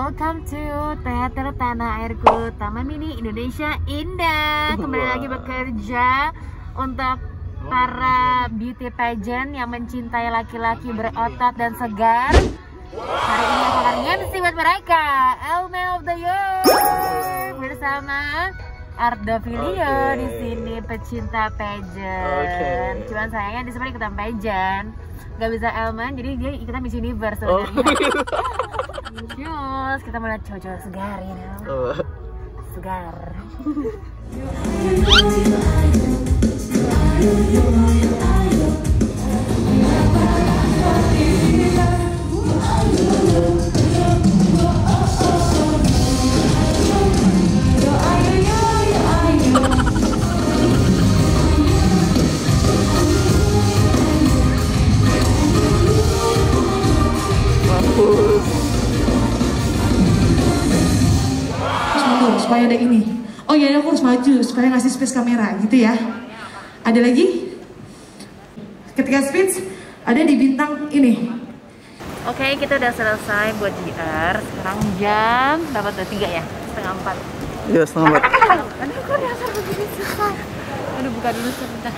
welcome to Teater Tanah Airku, Taman Mini Indonesia Indah. Kembali lagi bekerja untuk para beauty pageant yang mencintai laki-laki berotot dan segar. Hari ini aku akan MC buat mereka, Element of the Year bersama Ardo Filio di sini, pecinta pageant. Cuman sayangnya di sini ikutan pageant, nggak bisa Elman, jadi dia ikutan Miss Universe sebenarnya. Terus kita mau lihat cowok-cowok segar, you know? Segar. Supaya ada ini. Oh iya, aku harus maju supaya ngasih space kamera gitu ya. Ada lagi? Ketika speech ada di bintang ini. Oke, kita udah selesai buat JR. Sekarang jam berapa tuh? 3 ya? Setengah 4. Iya, setengah 4. Aduh, kok dasar begini susah. Aduh, buka dulu sebentar.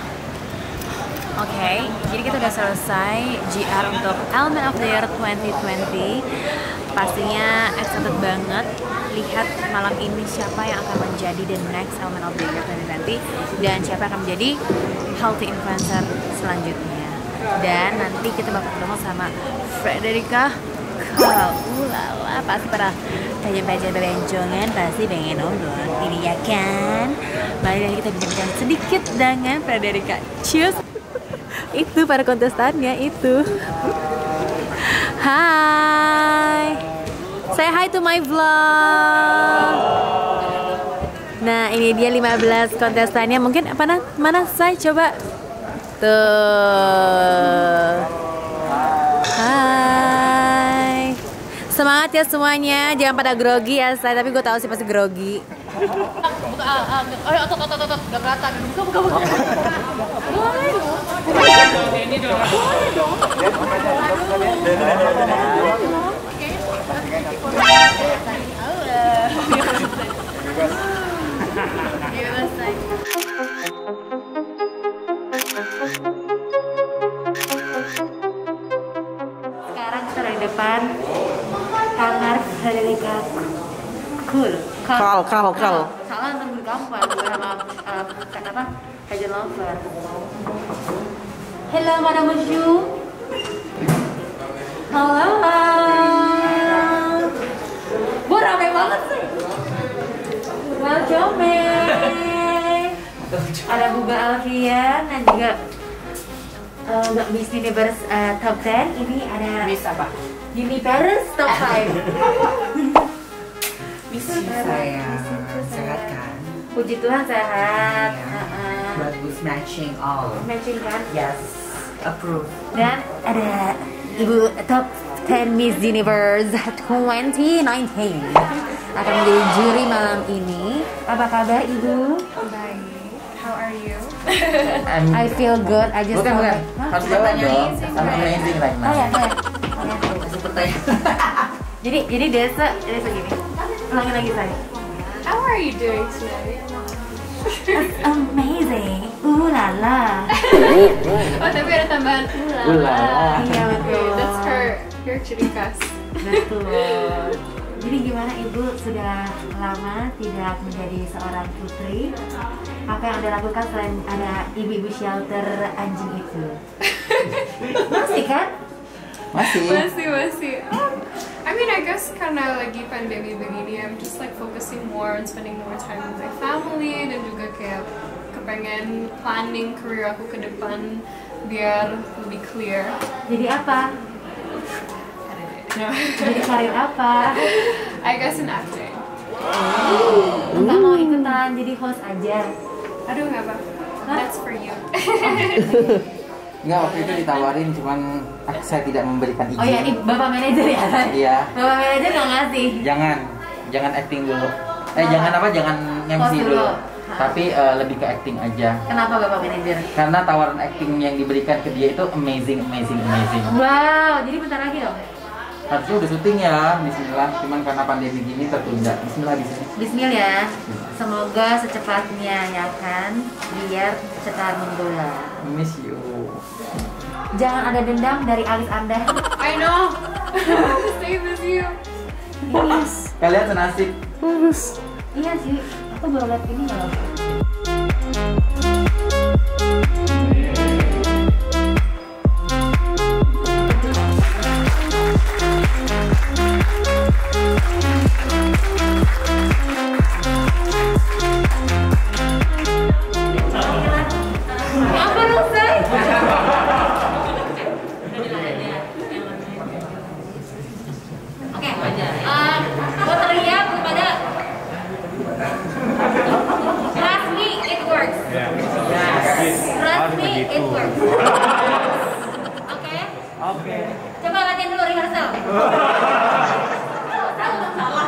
Oke, jadi kita udah selesai JR untuk Element of the Year 2020. Pastinya excited banget lihat malam ini siapa yang akan menjadi the next Element of the Year 2020 dan siapa yang akan menjadi healthy influencer selanjutnya. Dan nanti kita bakal ketemu sama Frederica Kal. Ulala, pasti para pageant-pageant bebencongan pasti pengen nonton ini ya kan. Mari kita bincang sedikit dengan Frederica. Cheers. Itu para kontestannya itu. Hai, say hi to my vlog. Nah, ini dia 15 kontestannya. Mungkin mana saya coba tuh. Hai, semangat ya semuanya. Jangan pada grogi ya saya, tapi gue tahu sih pasti grogi. Buka, otot, udah kelihatan. Buka. Boleh dong. Ini dong. Boleh dong. Sekarang kita di depan kamar Frederica Kul. Kal. Salah ntar gue gampang sama apa? Pageant lover. Hello, Madam Bonjour. Halo. Gue rame banget sih. Welcome. Ada Buba Alfian dan juga Miss Universe Top 10. Ini ada Miss apa? Universe Top 5. Miss saya sehat kan? Puji Tuhan sehat. Bagus, matching all. Matching kan? Yes, approve. Dan ada Ibu Top 10 Miss Universe 2019 akan menjadi juri malam ini. Apa kabar Ibu? Baik. How are you? I feel good. I just Bukan. Harus bertanya dong. I'm amazing right now. Oh ya. Masih bertanya. Jadi Desa gini. Ulangin lagi saya. How are you doing today? It's amazing. Lala. Oh, tapi ada tambahan Ulala. Iya betul. That's her ciri khas. Betul. Jadi gimana Ibu sudah lama tidak menjadi seorang putri? Apa yang Anda lakukan selain ada ibu-ibu shelter anjing itu? Masih kan? Masih. I mean, I guess karena lagi pandemi begini, I'm just like focusing more on spending more time with my family dan juga kayak kepengen planning career aku ke depan biar lebih clear. Jadi apa? No. Jadi karir apa? I guess in acting. Enggak mau ikutan jadi host aja. Aduh, nggak apa. That's for you. Enggak, waktu itu ditawarin, cuman saya tidak memberikan izin. Oh ya, Bapak manajer ya? Iya. Bapak manajer nggak ngasih? Jangan acting dulu. Jangan MC dulu. Tapi lebih ke acting aja. Kenapa Bapak manajer? Karena tawaran acting yang diberikan ke dia itu amazing. Wow, jadi bentar lagi dong? Harusnya udah syuting ya, bismillah. Cuman karena pandemi gini tertunda. Bismillah di sini. Bismillah ya. Semoga secepatnya ya kan, biar cetar menggula. Miss you. Jangan ada dendam dari alis Anda. I know. Same as you. Yes. Kalian senasib. Iya sih, aku baru lihat ini loh. Apa lu, Say? Oke, gue teriak kepada trust me, it works. Trust me, it works. Oke? Oke. Coba latihan dulu rehearsal. Salah.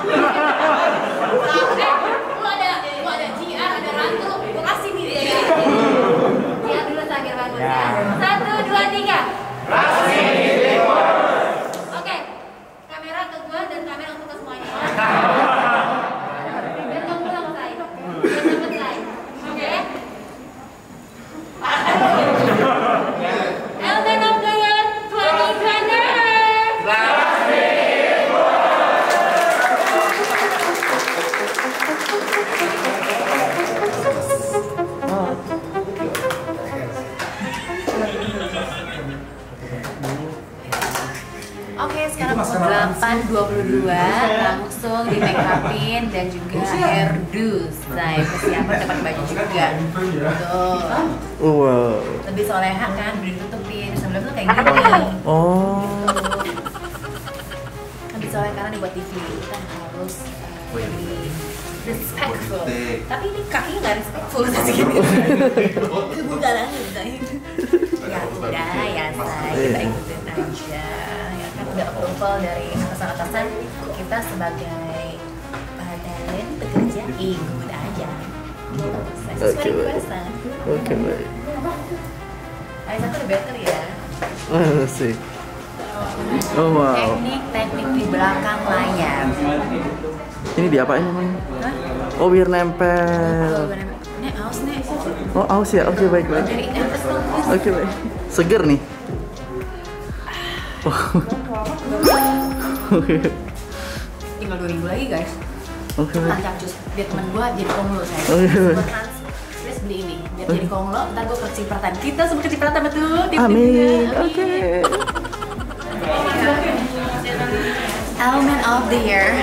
Lu ada JR, ada Rantu, gue kasih nih dia. JR dulu biar bagus ya. 1, 2, 3. Oke, kamera ke gue dan kamera untuk ke semuanya. Biar kamu pulang selesai. Biar selesai. Oke? Elmen of the Year 2020. Oke, sekarang pukul 8.22, langsung di make upin dan juga hairdo. Saya persiapan dapat baju juga. Tuh. Wow. Lebih soleha kan, udah ditutupin. Sebelum tuh kayak gini. Oh. Lebih soleha karena dibuat TV kan harus lebih respectful. Tapi ini kakinya nggak respectful sih gini. Bukan ya udah ya saya kita ikutin aja. Udah approval dari atasan-atasan, kita sebagai talent pekerja ikut aja. Saya sesuai requestan. Oke, baik. Aisyah tuh udah better ya. Sih. Oh wow. Teknik di belakang layar. Ini diapain namanya? Hah? Oh, biar nempel. Nek, aus nek. Oh, aus ya. Oke, baik, baik. Dari atas dong, please. Oke, baik. Seger nih. Oke. Tinggal 2.000 lagi guys. Oke, baik. Tancap jus. Biar temen gue jadi konglo saya. Oke, baik. Buat Hans, please beli ini. Biar jadi konglo, ntar gue kecipratan. Kita semua kecipratan betul. Amin. Oke. Element of the Year.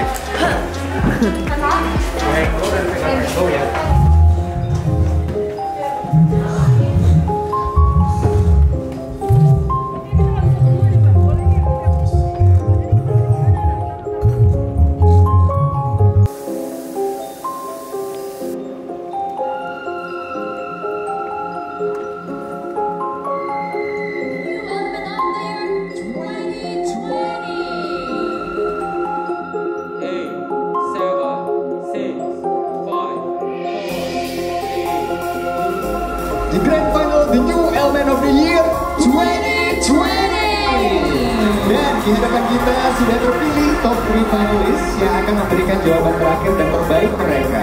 The grand final, the new element of the year 2020. Dan di hadapan kita sudah terpilih top 3 finalis yang akan memberikan jawaban terakhir dan terbaik mereka.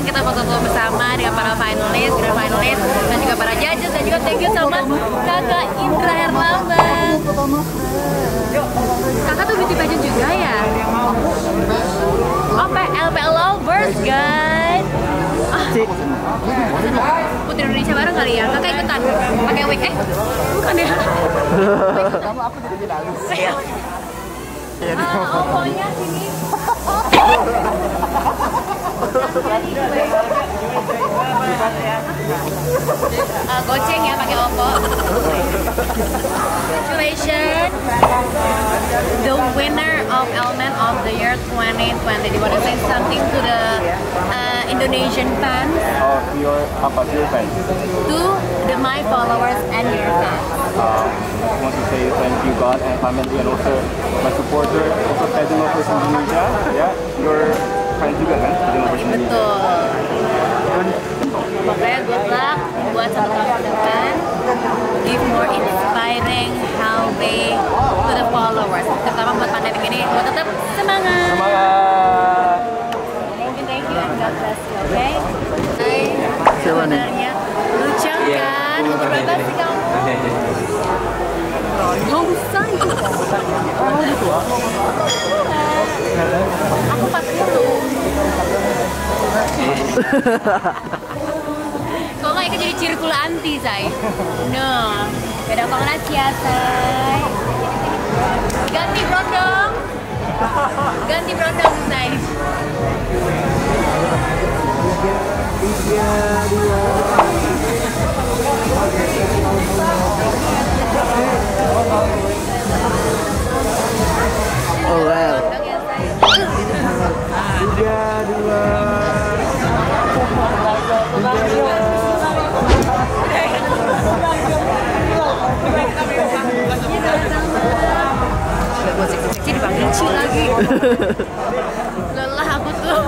Kita foto-foto bersama dengan para finalis, grand finalis, dan juga para judges dan juga juga thank you so much Kakak Indra Herlambang. Kakak tuh beauty pageant juga ya? Oh, LPL Lovers guys. Putri Indonesia bareng kali ya? Kakak ikutan pakai wig? Bukan ya? Kamu aku jadi finalis. Pokoknya sini. Goceng ya pakai Oppo. Congratulations, the winner of Element of the Year 2020. Do you want to say something to the Indonesian fans? Oh, to your fans. To my followers and your fans. I want to say thank you God and family and also my supporter, also Fedi Lovers Indonesia. Ya, your fans juga kan, Fedi Lovers Indonesia. Betul. Pokoknya good luck buat 1 tahun ke depan. Give more inspiring how they to the followers. Terutama buat pandemi ini, buat tetap semangat. Semangat. Thank you and God bless you, okay? Siapa nih? Sebenarnya lucu kan? Umur berapa sih kamu? Nggak usah itu. Aku 40. Kok nggak jadi circle anti, say? No. Beda kongres ya, say. Ganti brondong. Ganti brondong, say. Oh well. Gue seksi dipanggil Ci lagi. Lelah aku tuh.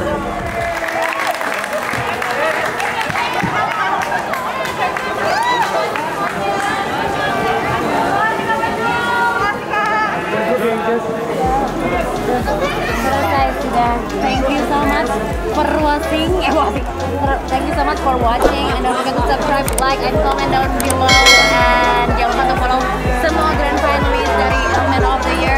Selesai sudah. Thank you so much for watching. Thank you so much for watching and don't forget to subscribe, like, and comment down below. And jangan lupa untuk follow semua grand finalists dari Element of the Year